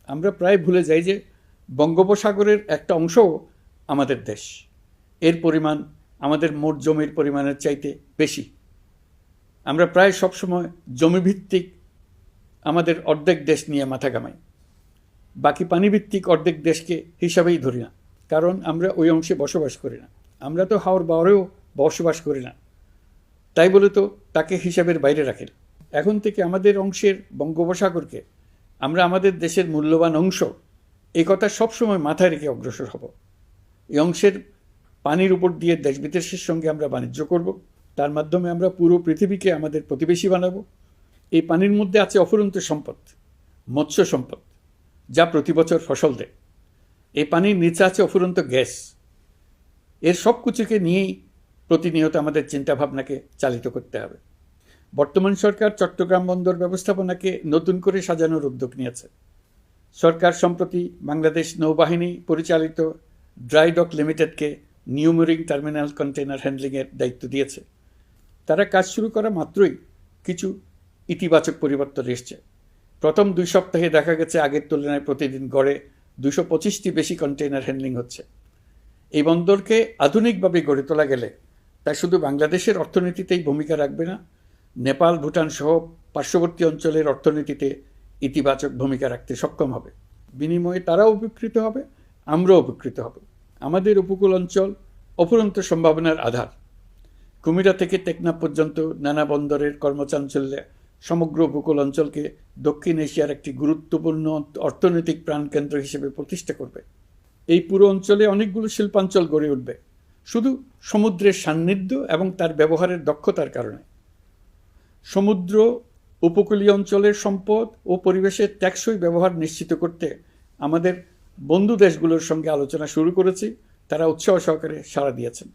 আমরা প্রায় ভুলে যাই যে বঙ্গোপসাগরের একটা অংশও আমাদের দেশ। এর পরিমাণ আমাদের মোট জমির পরিমাণের চাইতে বেশি। আমরা প্রায় সবসময় জমিভিত্তিক আমাদের অর্ধেক দেশ নিয়ে মাথা ঘামাই, বাকি পানিভিত্তিক অর্ধেক দেশকে হিসাবেই ধরি না, কারণ আমরা ওই অংশে বসবাস করি না। আমরা তো হাওর বাওরেও বসবাস করি না, তাই বলে তো তাকে হিসাবের বাইরে রাখেন। এখন থেকে আমাদের অংশের বঙ্গোপসাগরকে আমরা আমাদের দেশের মূল্যবান অংশ, এই কথা সবসময় মাথায় রেখে অগ্রসর হব। এই অংশের পানির উপর দিয়ে দেশ বিদেশের সঙ্গে আমরা বাণিজ্য করব, তার মাধ্যমে আমরা পুরো পৃথিবীকে আমাদের প্রতিবেশী বানাবো। এই পানির মধ্যে আছে অফুরন্ত সম্পদ, মৎস্য সম্পদ, যা প্রতি বছর ফসল দেয়। এই পানির নিচে আছে অফুরন্ত গ্যাস। এর সব কিছুকে নিয়েই প্রতিনিয়ত আমাদের চিন্তাভাবনাকে চালিত করতে হবে। বর্তমান সরকার চট্টগ্রাম বন্দর ব্যবস্থাপনাকে নতুন করে সাজানোর উদ্যোগ নিয়েছে। সরকার সম্প্রতি বাংলাদেশ নৌবাহিনী পরিচালিত ড্রাই ডক লিমিটেডকে নিউ মেরিন টার্মিনাল কন্টেইনার হ্যান্ডলিংয়ের দায়িত্ব দিয়েছে। তারা কাজ শুরু করা মাত্রই কিছু ইতিবাচক পরিবর্তন এসছে। প্রথম 2 সপ্তাহে দেখা গেছে আগের তুলনায় প্রতিদিন গড়ে 225টি বেশি কন্টেইনার হ্যান্ডলিং হচ্ছে। এই বন্দরকে আধুনিকভাবে গড়ে তোলা গেলে তা শুধু বাংলাদেশের অর্থনীতিতেই ভূমিকা রাখবে না, নেপাল, ভুটান সহ পার্শ্ববর্তী অঞ্চলের অর্থনীতিতে ইতিবাচক ভূমিকা রাখতে সক্ষম হবে। বিনিময়ে তারাও উপকৃত হবে, আমরাও উপকৃত হব। আমাদের উপকূল অঞ্চল অফুরন্ত সম্ভাবনার আধার। কুমিরা থেকে টেকনাফ পর্যন্ত নানা বন্দরের কর্মচাঞ্চল্যে সমগ্র উপকূল অঞ্চলকে দক্ষিণ এশিয়ার একটি গুরুত্বপূর্ণ অর্থনৈতিক প্রাণকেন্দ্র হিসেবে প্রতিষ্ঠা করবে। এই পুরো অঞ্চলে অনেকগুলো শিল্পাঞ্চল গড়ে উঠবে শুধু সমুদ্রের সান্নিধ্য এবং তার ব্যবহারের দক্ষতার কারণে। সমুদ্র উপকূলীয় অঞ্চলের সম্পদ ও পরিবেশের টেকসই ব্যবহার নিশ্চিত করতে আমাদের বন্ধু দেশগুলোর সঙ্গে আলোচনা শুরু করেছি। তারা উৎসাহ সহকারে সাড়া দিয়েছেন।